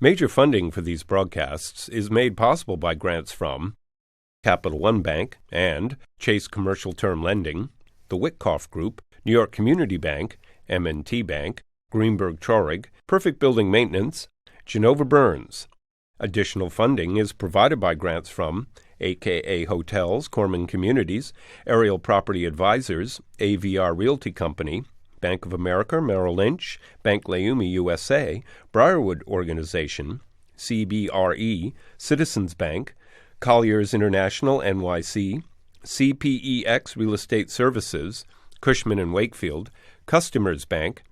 Major funding for these broadcasts is made possible by grants from Capital One Bank and Chase Commercial Term Lending, the Witkoff Group, New York Community Bank, M&T Bank, Greenberg Traurig, Perfect Building Maintenance, Genova Burns. Additional funding is provided by grants from AKA Hotels, Corman Communities, Aerial Property Advisors, AVR Realty Company, Bank of America, Merrill Lynch, Bank Leumi USA, Briarwood Organization, CBRE, Citizens Bank, Colliers International NYC, CPEX Real Estate Services, Cushman & Wakefield, Customers Bank,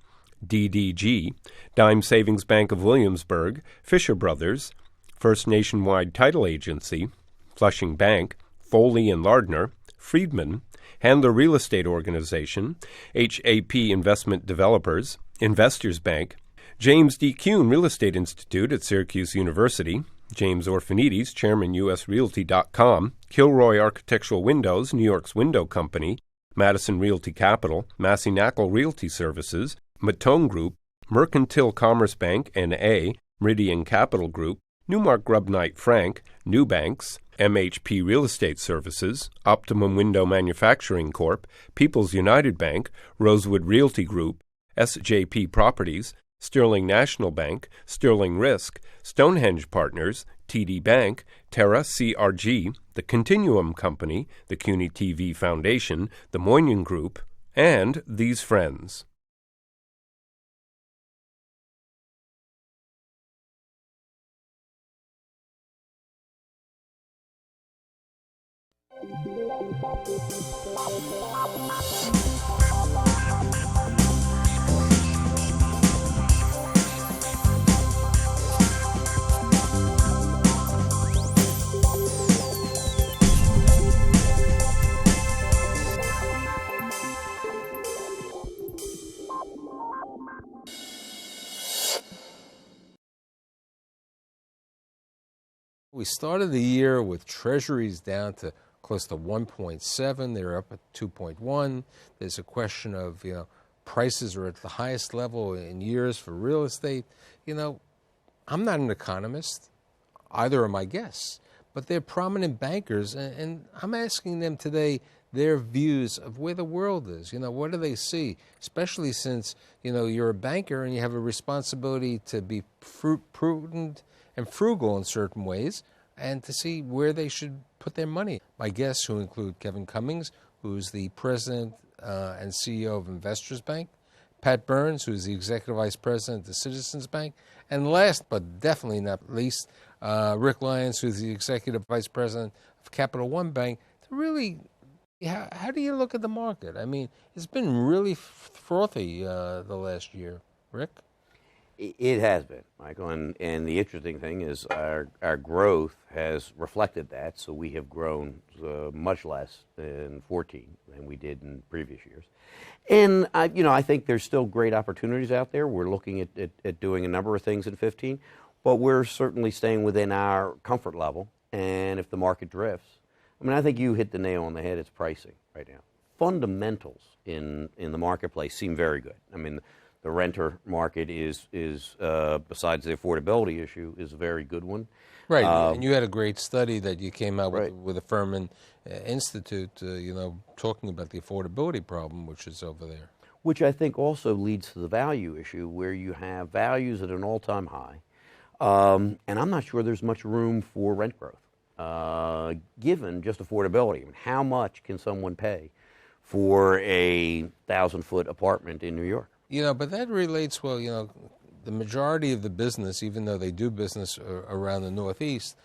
DDG, Dime Savings Bank of Williamsburg, Fisher Brothers, First Nationwide Title Agency, Flushing Bank, Foley & Lardner, Friedman, Handler Real Estate Organization, HAP Investment Developers, Investors Bank, James D. Kuhn Real Estate Institute at Syracuse University, James Orphanides, Chairman USRealty.com, Kilroy Architectural Windows, New York's Window Company, Madison Realty Capital, Massey-Knackle Realty Services, Matone Group, Mercantile Commerce Bank, N.A., Meridian Capital Group, Newmark Grubb Knight Frank, Newbanks, MHP Real Estate Services, Optimum Window Manufacturing Corp., People's United Bank, Rosewood Realty Group, SJP Properties, Sterling National Bank, Sterling Risk, Stonehenge Partners, TD Bank, Terra CRG, the Continuum Company, the CUNY TV Foundation, the Moynihan Group, and these friends. We started the year with treasuries down to close to 1.7. They're up at 2.1. There's a question of, prices are at the highest level in years for real estate. I'm not an economist. Either are my guests. But they're prominent bankers, and I'm asking them today their views of where the world is. What do they see? Especially since, you're a banker and you have a responsibility to be prudent and frugal in certain ways, and to see where they should put their money. My guests, who include Kevin Cummings, who's the president and CEO of Investors Bank, Pat Burns, who's the executive vice president of the Citizens Bank, and last but definitely not least, Rick Lyons, who's the executive vice president of Capital One Bank. To really, how do you look at the market? I mean, it's been really frothy the last year. Rick? It has been, Michael, and the interesting thing is our growth has reflected that. So we have grown much less in 14 than we did in previous years. And I think there's still great opportunities out there. We're looking at doing a number of things in 15, but we're certainly staying within our comfort level. And if the market drifts, I think you hit the nail on the head. It's pricing right now. Fundamentals in the marketplace seem very good. The renter market is besides the affordability issue, is a very good one. Right, and you had a great study that you came out with a Furman Institute, talking about the affordability problem, which is over there. Which I think also leads to the value issue, where you have values at an all-time high, and I'm not sure there's much room for rent growth, given just affordability. How much can someone pay for a 1,000-foot apartment in New York? But that relates, the majority of the business, even though they do business around the Northeast,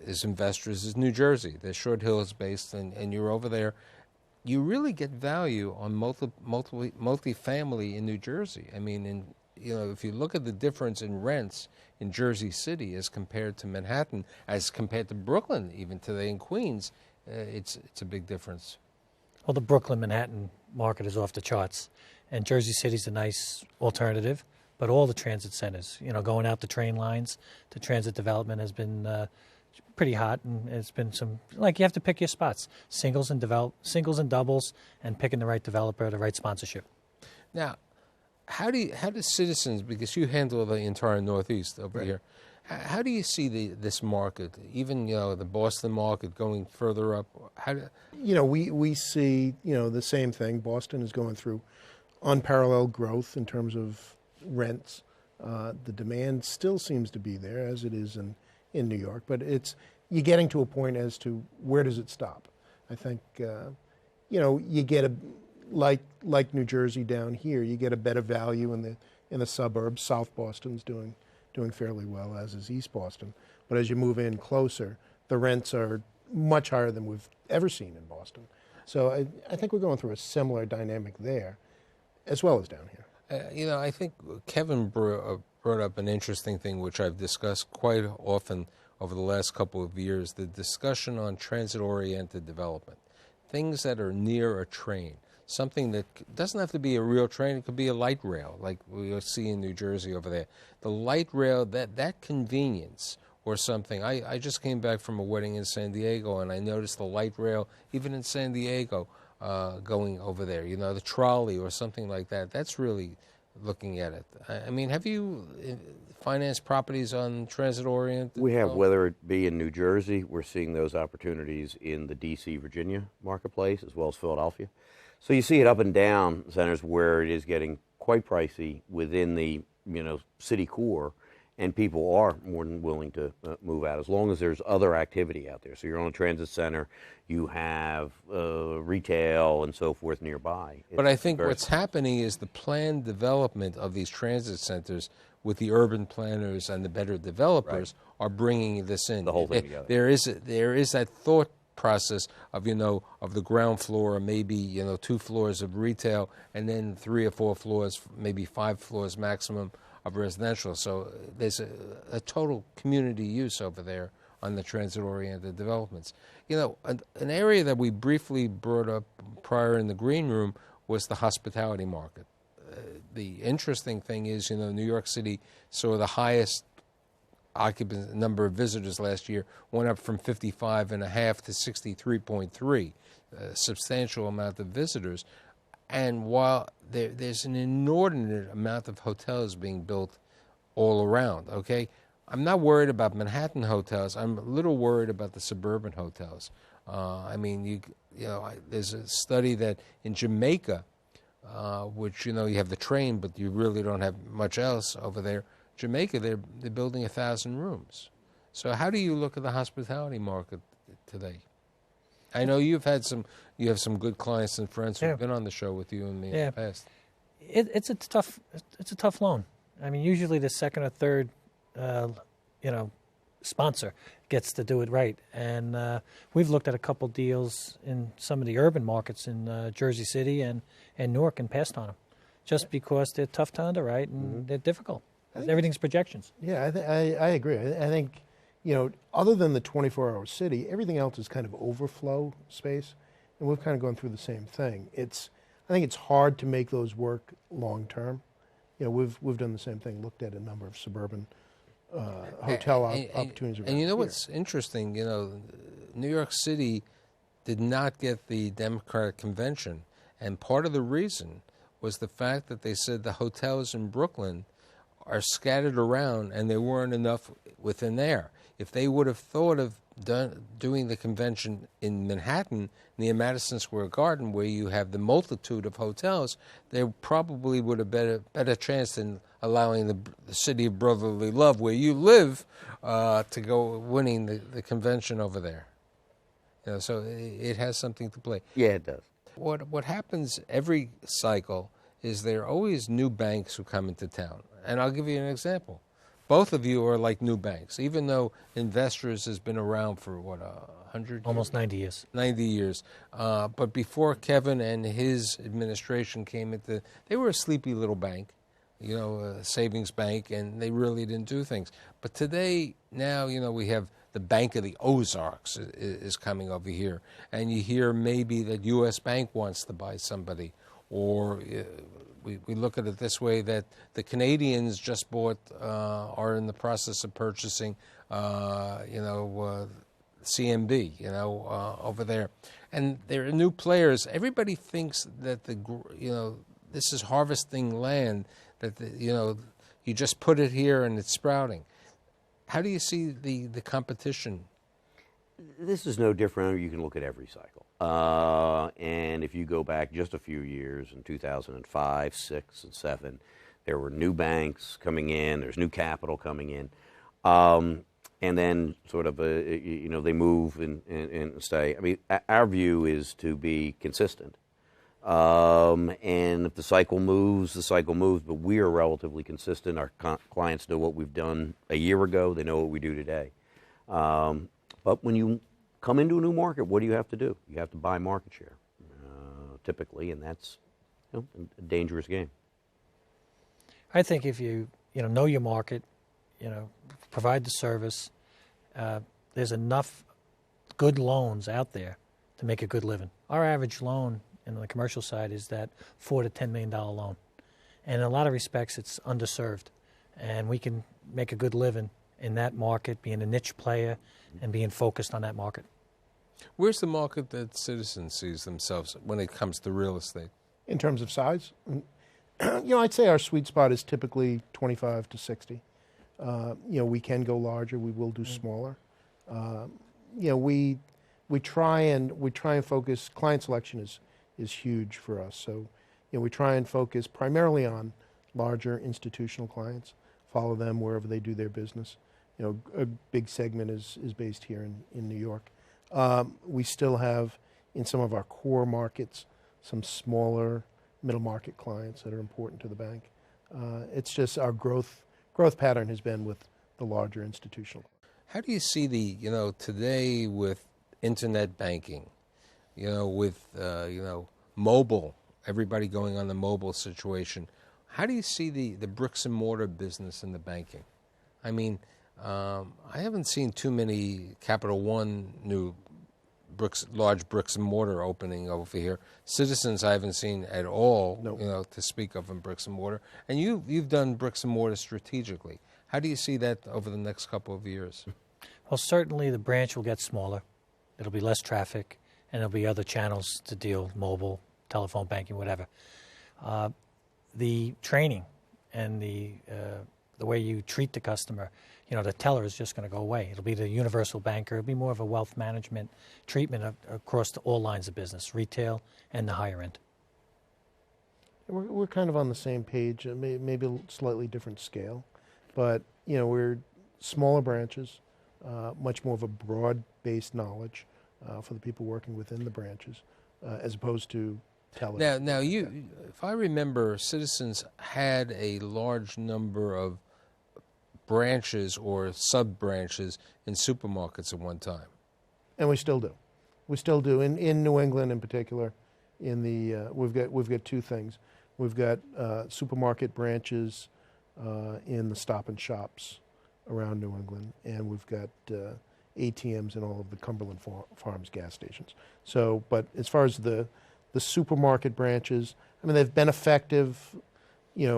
is investors, is New Jersey. They're Short Hills based, and you're over there. You really get value on multifamily in New Jersey. If you look at the difference in rents in Jersey City as compared to Manhattan, as compared to Brooklyn, even today in Queens, it's a big difference. Well, the Brooklyn-Manhattan market is off the charts. And Jersey City's a nice alternative, but all the transit centers, going out the train lines, the transit development has been pretty hot, and it's been you have to pick your spots, singles and doubles, and picking the right developer, the right sponsorship. Now, how do citizens, because you handle the entire Northeast over here, how do you see this market, even the Boston market going further up? We see the same thing. Boston is going through unparalleled growth in terms of rents. The demand still seems to be there, as it is in New York, but you're getting to a point as to where does it stop. I think you get like New Jersey down here, you get a better value in the suburbs. South Boston's doing fairly well, as is East Boston. But as you move in closer, the rents are much higher than we've ever seen in Boston. So I think we're going through a similar dynamic there, as well as down here. I think Kevin brought up an interesting thing, which I've discussed quite often over the last couple of years, the discussion on transit-oriented development. Things that are near a train. Something that doesn't have to be a real train, it could be a light rail, like we see in New Jersey over there. The light rail, that convenience or something. I just came back from a wedding in San Diego, and I noticed the light rail, even in San Diego, going over there. The trolley or something like that. That's really looking at it. I mean, have you financed properties on transit-oriented? We have, whether it be in New Jersey, we're seeing those opportunities in the D.C., Virginia marketplace, as well as Philadelphia. So you see it up and down centers where it is getting quite pricey within the city core, and people are more than willing to move out as long as there's other activity out there. So you're on a transit center, you have retail and so forth nearby. But I think what's happening is the planned development of these transit centers with the urban planners and the better developers are bringing this in. The whole thing together. There is that thought process of of the ground floor, maybe 2 floors of retail, and then 3 or 4 floors, maybe 5 floors maximum of residential. So there's a total community use over there on the transit-oriented developments. An area that we briefly brought up prior in the green room was the hospitality market. The interesting thing is, New York City saw the highest occupancy number of visitors last year, went up from 55.5 to 63.3, a substantial amount of visitors. And while there's an inordinate amount of hotels being built all around, okay? I'm not worried about Manhattan hotels. I'm a little worried about the suburban hotels. There's a study that in Jamaica, which, you have the train, but you really don't have much else over there. Jamaica, they're building 1,000 rooms. So how do you look at the hospitality market today? I know you have some good clients and friends who've been on the show with you in the past. It's a tough loan. I mean, usually the second or third, sponsor gets to do it right. And we've looked at a couple deals in some of the urban markets in Jersey City and Newark and passed on them, just because they're tough to underwrite and they're difficult. Everything's projections. Yeah, I agree. I think, other than the 24-hour city, everything else is kind of overflow space, and we've kind of gone through the same thing. I think it's hard to make those work long term. We've done the same thing. Looked at a number of suburban hotel opportunities. And what's interesting? New York City did not get the Democratic convention, and part of the reason was the fact that they said the hotels in Brooklyn are scattered around, and there weren't enough within there. If they would have thought of doing the convention in Manhattan, near Madison Square Garden, where you have the multitude of hotels, there probably would have been a better chance than allowing the city of brotherly love, where you live, to go winning the convention over there. So it has something to play. Yeah, it does. What happens every cycle is there are always new banks who come into town. And I'll give you an example. Both of you are like new banks, even though Investors has been around for, 100 Almost 90 years. 90 years. But before Kevin and his administration came into, they were a sleepy little bank, a savings bank, and they really didn't do things. But today, now, we have the Bank of the Ozarks is coming over here. And you hear maybe that U.S. Bank wants to buy somebody, or we look at it this way, that the Canadians just bought, are in the process of purchasing, CMB, over there. And there are new players. Everybody thinks that this is harvesting land that, you just put it here and it's sprouting. How do you see the competition? This is no different. You can look at every cycle. And if you go back just a few years, in 2005, 6, and 7, there were new banks coming in. There's new capital coming in. And then sort of, they move and stay. I mean, our view is to be consistent. And if the cycle moves, the cycle moves. But we are relatively consistent. Our clients know what we've done a year ago. They know what we do today. But when you come into a new market, what do you have to do? You have to buy market share, typically, and that's a dangerous game. I think if you know your market, provide the service, there's enough good loans out there to make a good living. Our average loan in the commercial side is that $4 to $10 million loan. And in a lot of respects, it's underserved. And we can make a good living in that market, being a niche player and being focused on that market. Where's the market that Citizens sees themselves when it comes to real estate? In terms of size, I'd say our sweet spot is typically 25 to 60. We can go larger. We will do smaller. We try and focus. Client selection is huge for us. So, we try and focus primarily on larger institutional clients. Follow them wherever they do their business. A big segment is based here in New York. We still have, in some of our core markets, some smaller middle market clients that are important to the bank. It's just our growth pattern has been with the larger institutional. How do you see today with internet banking, with mobile, everybody going on the mobile situation? How do you see the bricks and mortar business in the banking? I mean, I haven't seen too many Capital One new large bricks and mortar opening over here. Citizens I haven't seen at all, Nope. To speak of in bricks and mortar. And you've done bricks and mortar strategically. How do you see that over the next couple of years? Well, certainly the branch will get smaller. There'll be less traffic, and there'll be other channels to deal, mobile, telephone banking, whatever. The training and the way you treat the customer, the teller is just going to go away. It'll be the universal banker. It'll be more of a wealth management treatment across all lines of business, retail and the higher end. We're kind of on the same page, maybe a slightly different scale, but we're smaller branches, much more of a broad-based knowledge for the people working within the branches, as opposed to tellers. Now, if I remember, Citizens had a large number of branches or sub-branches in supermarkets at one time. And we still do. We still do. In New England in particular, we've got two things. We've got supermarket branches in the Stop and Shops around New England, and we've got ATMs in all of the Cumberland Farms gas stations. So, but as far as the supermarket branches, I mean, they've been effective,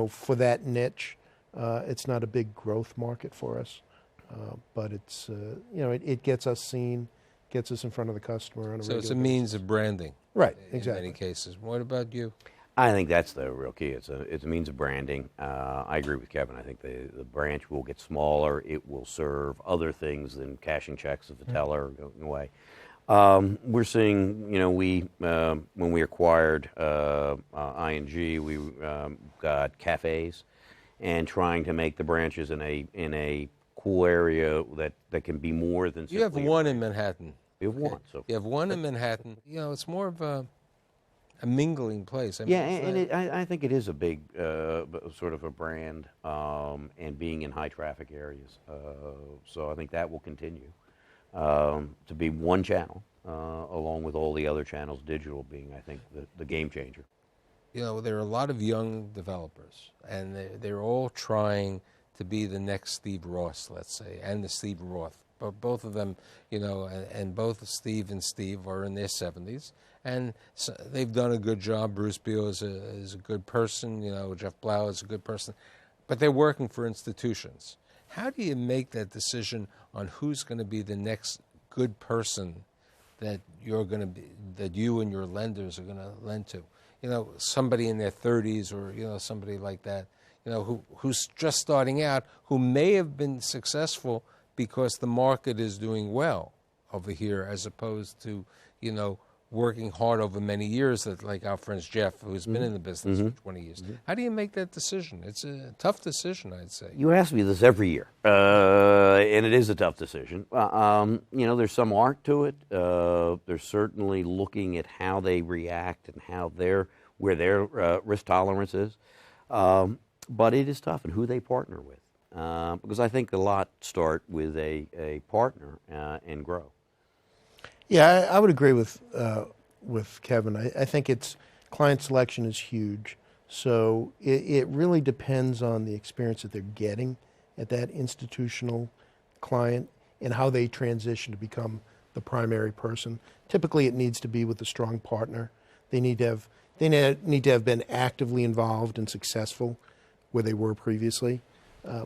for that niche. It's not a big growth market for us, but it's, it gets us seen, gets us in front of the customer on a regular So it's a basis. means of branding. Right, In exactly. many cases. What about you? I think that's the real key. It's a means of branding. I agree with Kevin. I think the branch will get smaller. It will serve other things than cashing checks at the teller or going away. We're seeing, when we acquired ING, we got cafes and trying to make the branches in a cool area that can be more than simply. You have one in Manhattan. We have one. So. You have one in Manhattan. It's more of a mingling place. I mean, I think it is a big sort of a brand and being in high traffic areas. So I think that will continue to be one channel, along with all the other channels, digital being, I think, the game changer. There are a lot of young developers, and they're all trying to be the next Steve Ross, let's say, and the Steve Roth. But both of them, and both Steve and Steve are in their 70s, and so they've done a good job. Bruce Beal is a good person, Jeff Blau is a good person, but they're working for institutions. How do you make that decision on who's going to be the next good person that you and your lenders are going to lend to? somebody in their 30s or, somebody like that, who's just starting out, who may have been successful because the market is doing well over here, as opposed to, working hard over many years, that like our friend Jeff, who's been in the business for 20 years. How do you make that decision? It's a tough decision, I'd say. You ask me this every year, and it is a tough decision. There's some art to it. There's certainly looking at how they react and where their risk tolerance is. But it is tough, and who they partner with. Because I think a lot start with a partner and grow. Yeah, I would agree with Kevin. I think client selection is huge. So it really depends on the experience that they're getting at that institutional client and how they transition to become the primary person. Typically, it needs to be with a strong partner. They need to have been actively involved and successful where they were previously.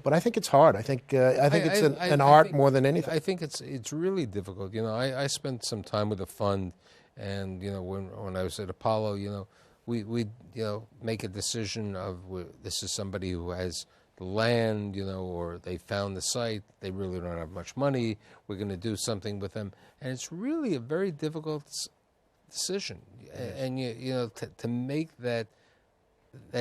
But I think it's hard. I think it's an art more than anything. I think it's really difficult. I spent some time with a fund, and when I was at Apollo, we make a decision of this is somebody who has the land, or they found the site. They really don't have much money. We're going to do something with them, and it's really a very difficult decision. And to make that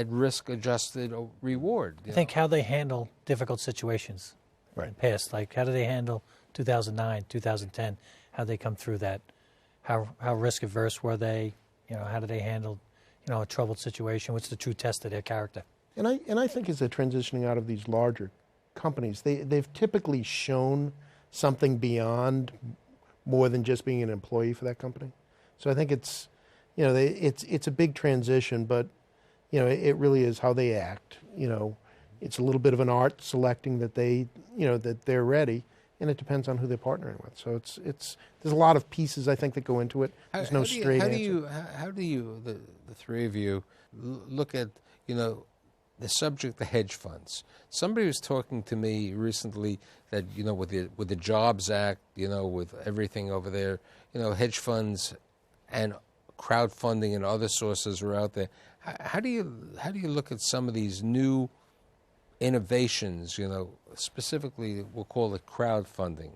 risk-adjusted reward. I think how they handle difficult situations in the past, like how do they handle 2009, 2010, how they come through that, how risk-averse were they, how do they handle, a troubled situation, what's the true test of their character? And I think as they're transitioning out of these larger companies, they've typically shown something beyond more than just being an employee for that company. So I think it's a big transition, but it really is how they act. It's a little bit of an art selecting that that they're ready, and it depends on who they're partnering with. So there's a lot of pieces I think that go into it. There's no straight answer. How do you, the three of you, look at the subject of hedge funds? Somebody was talking to me recently that with the Jobs Act, with everything over there, hedge funds and crowdfunding and other sources are out there. How do you look at some of these new innovations? Specifically, we'll call it crowdfunding,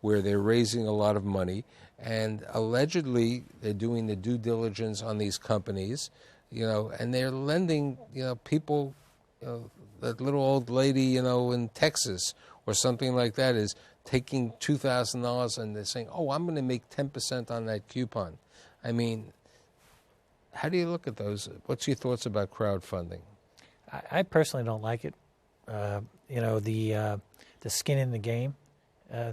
where they're raising a lot of money, and allegedly they're doing the due diligence on these companies, and they're lending, people, that little old lady, in Texas or something like that is taking $2,000 and they're saying, "Oh, I'm going to make 10% on that coupon." I mean, how do you look at those? What's your thoughts about crowdfunding? I personally don't like it. The skin in the game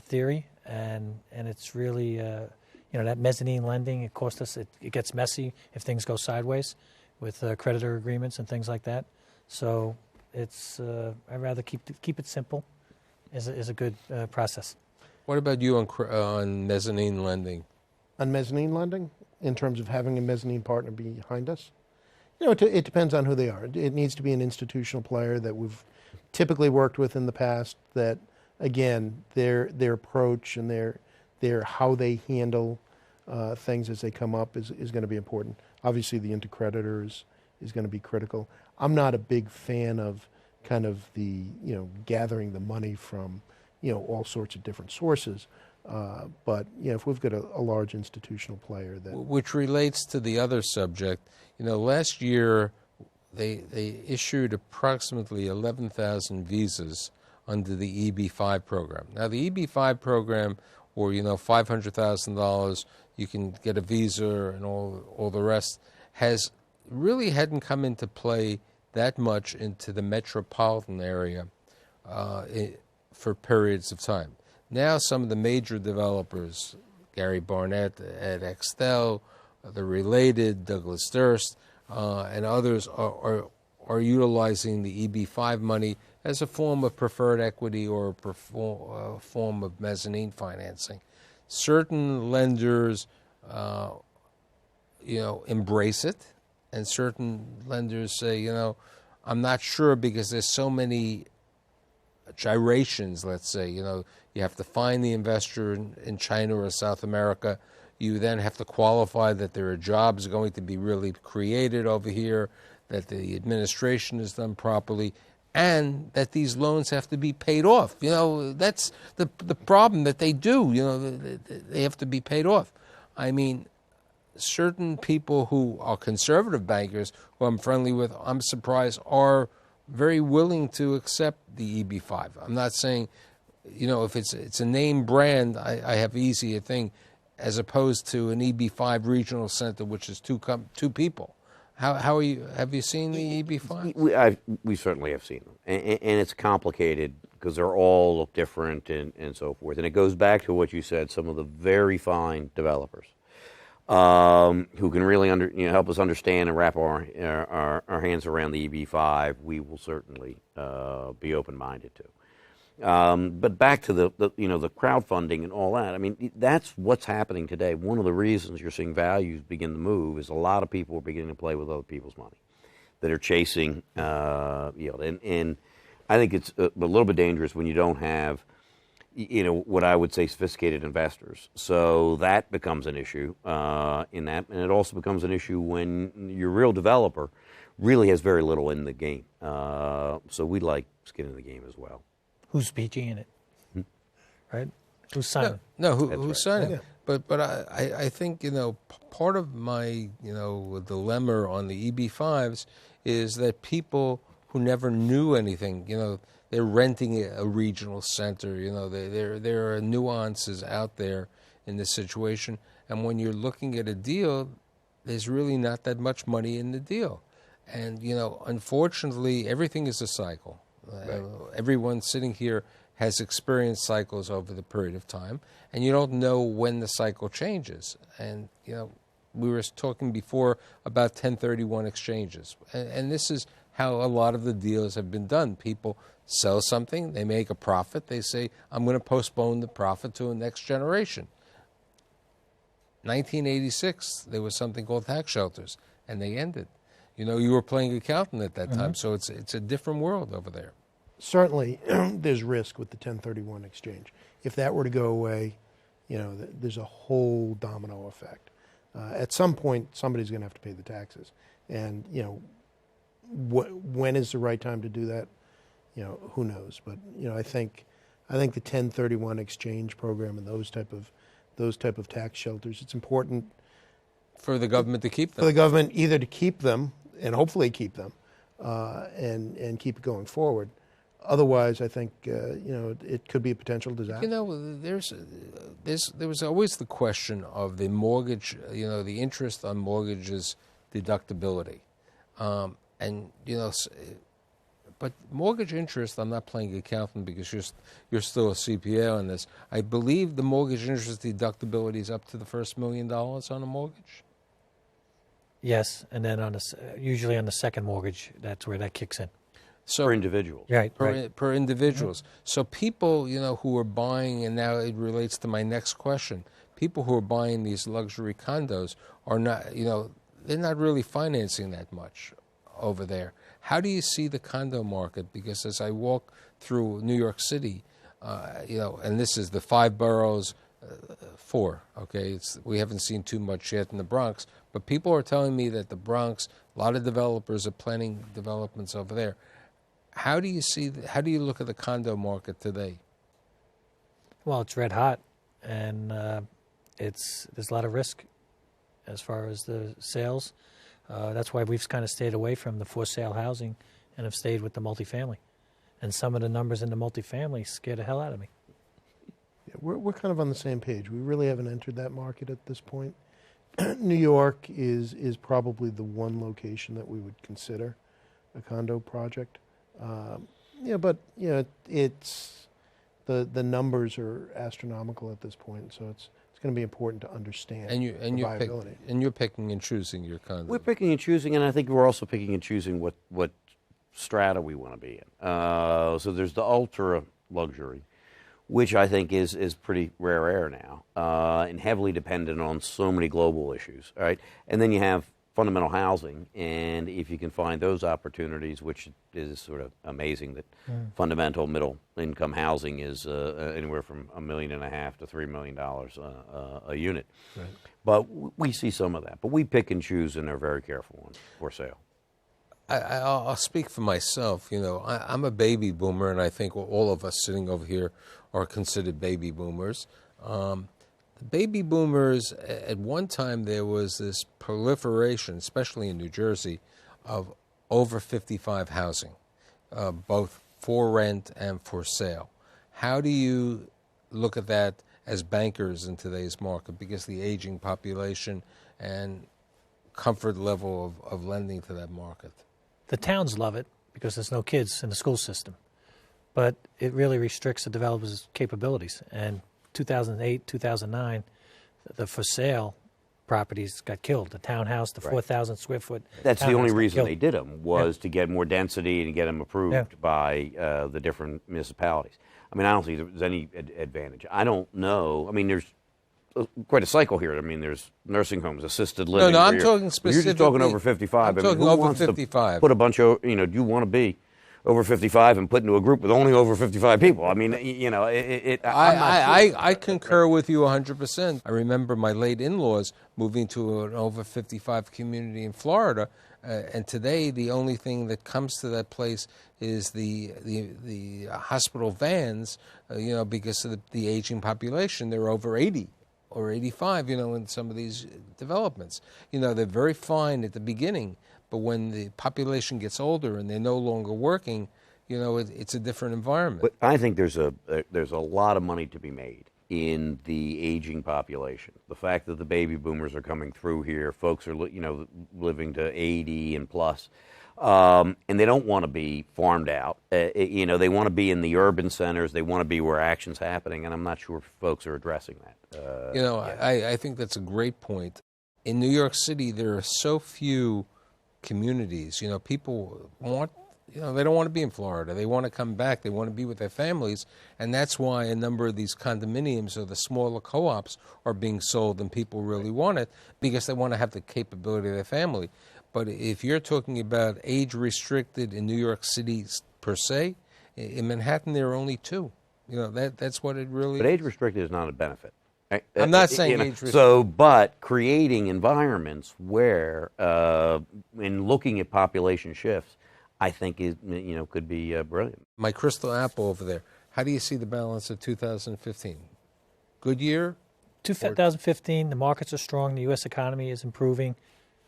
theory, and it's really that mezzanine lending. It costs us. It gets messy if things go sideways with creditor agreements and things like that. So it's I'd rather keep it simple. Is a good process. What about you on mezzanine lending? On mezzanine lending, in terms of having a mezzanine partner behind us, it depends on who they are. It needs to be an institutional player that we've typically worked with in the past. That again, their approach and their how they handle things as they come up is going to be important. Obviously, the intercreditor is going to be critical. I'm not a big fan of kind of the gathering the money from all sorts of different sources. But if we've got a large institutional player that, which relates to the other subject, last year they issued approximately 11,000 visas under the EB-5 program. Now the EB-5 program, or $500,000, you can get a visa and all the rest, hadn't come into play that much into the metropolitan area for periods of time. Now some of the major developers, Gary Barnett at Extel, the Related, Douglas Durst, and others are utilizing the EB-5 money as a form of preferred equity or a form of mezzanine financing. Certain lenders, embrace it, and certain lenders say, I'm not sure because there's so many gyrations, let's say. You have to find the investor in China or South America. You then have to qualify that there are jobs going to be really created over here, that the administration is done properly, and that these loans have to be paid off. That's the problem that they do. They have to be paid off. I mean, certain people who are conservative bankers, who I'm friendly with, I'm surprised, are very willing to accept the EB-5. I'm not saying, if it's a name brand, I have easier thing, as opposed to an EB-5 regional center, which is two people. How are you? Have you seen the EB-5? We certainly have seen them, and it's complicated because they're all different and so forth. And it goes back to what you said. Some of the very fine developers who can really help us understand and wrap our hands around the EB-5, we will certainly be open-minded to. But back to the crowdfunding and all that. I mean, that's what's happening today. One of the reasons you're seeing values begin to move is a lot of people are beginning to play with other people's money that are chasing yield. And I think it's a little bit dangerous when you don't have, what I would say sophisticated investors. So that becomes an issue in that. And it also becomes an issue when your real developer really has very little in the game. So we like skin in the game as well. Who's PG in it, right? Who's signing? No, who's signing? Yeah. But I think part of my dilemma on the EB-5s is that people who never knew anything, they're renting a regional center. There are nuances out there in this situation, and when you're looking at a deal, there's really not that much money in the deal, and unfortunately, everything is a cycle. Right. Everyone sitting here has experienced cycles over the period of time, and you don't know when the cycle changes. And, we were talking before about 1031 exchanges, and this is how a lot of the deals have been done. People sell something, they make a profit, they say, I'm going to postpone the profit to the next generation. 1986, there was something called tax shelters, and they ended. You were playing accountant at that time, so it's a different world over there. Certainly, there's risk with the 1031 exchange. If that were to go away, there's a whole domino effect. At some point, somebody's going to have to pay the taxes, and when is the right time to do that? Who knows? But I think the 1031 exchange program and those type of tax shelters, it's important for the government to keep them. For the government either to keep them and hopefully keep them, and keep it going forward. Otherwise, I think it could be a potential disaster. There was always the question of the mortgage, the interest on mortgages deductibility, but mortgage interest. I'm not playing accountant because you're still a CPA on this. I believe the mortgage interest deductibility is up to the first $1 million on a mortgage. Yes, and then usually on the second mortgage, that's where that kicks in. So per individual. Right. Per individuals. Mm-hmm. So people, who are buying, and now it relates to my next question, people who are buying these luxury condos are not, they're not really financing that much over there. How do you see the condo market? Because as I walk through New York City, and this is the 5 boroughs, 4, okay? We haven't seen too much yet in the Bronx, but people are telling me that the Bronx, a lot of developers are planning developments over there. How do you look at the condo market today? Well, it's red hot, and there's a lot of risk as far as the sales. That's why we've kind of stayed away from the for-sale housing and have stayed with the multifamily. And some of the numbers in the multifamily scare the hell out of me. Yeah, we're kind of on the same page. We really haven't entered that market at this point. New York is probably the one location that we would consider a condo project. But it's the numbers are astronomical at this point, so it's going to be important to understand the viability. You're picking and choosing your condo. We're picking and choosing, and I think we're also picking and choosing what strata we want to be in. So there's the ultra luxury, which I think is pretty rare air now, and heavily dependent on so many global issues. All right, and then you have fundamental housing, and if you can find those opportunities, which is sort of amazing that fundamental middle income housing is anywhere from $1.5 million to $3 million a unit. Right. But we see some of that. But we pick and choose and are very careful on for sale. I'll speak for myself. You know, I'm a baby boomer, and I think all of us sitting over here are considered baby boomers. The baby boomers, at one time there was this proliferation, especially in New Jersey, of over 55 housing, both for rent and for sale. How do you look at that as bankers in today's market, because the aging population and comfort level of lending to that market? The towns love it because there's no kids in the school system, but it really restricts the developers' capabilities. And 2008, 2009, the for sale properties got killed. The townhouse, the 4,000 square foot. That's the only reason killed. they did them, was to get more density and get them approved by the different municipalities. I mean, I don't think there's any advantage. I don't know. I mean, there's quite a cycle here. I mean, there's nursing homes, assisted living. No, I'm talking specifically. You're just talking over 55. I'm talking who over wants 55. To put a bunch of, do you want to be over 55 and put into a group with only over 55 people? I mean, I concur with you 100%. I remember my late in-laws moving to an over 55 community in Florida, and today the only thing that comes to that place is the hospital vans, because of the aging population. They're over 80 or 85, in some of these developments. They're very fine at the beginning, but when the population gets older and they're no longer working, it's a different environment. But I think there's a lot of money to be made in the aging population. The fact that the baby boomers are coming through here, folks are living to 80 and plus, and they don't want to be farmed out. They want to be in the urban centers. They want to be where action's happening, and I'm not sure folks are addressing that. I think that's a great point. In New York City, there are so few communities. People want, they don't want to be in Florida. They want to come back. They want to be with their families. And that's why a number of these condominiums or the smaller co-ops are being sold, and people really want it because they want to have the capability of their family. But if you're talking about age-restricted in New York City per se, in Manhattan there are only two. That's what it really is. But age-restricted is not a benefit. I'm not saying age-restricted. So, but creating environments where, in looking at population shifts, I think could be brilliant. My crystal apple over there. How do you see the balance of 2015? Good year? 2015, the markets are strong. The U.S. economy is improving.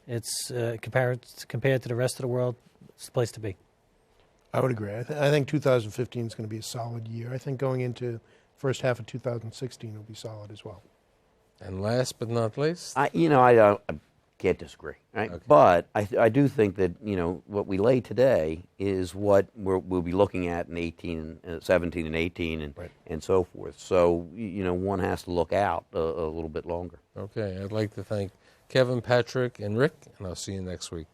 It's compared to the rest of the world, it's the place to be. I would agree. I think 2015 is going to be a solid year. I think going into first half of 2016 will be solid as well. And last but not least? I can't disagree. Right? Okay. But I do think that, what we lay today is what we'll be looking at in 17 and 18 and so forth. So, one has to look out a little bit longer. Okay. I'd like to thank Kevin, Patrick, and Rick, and I'll see you next week.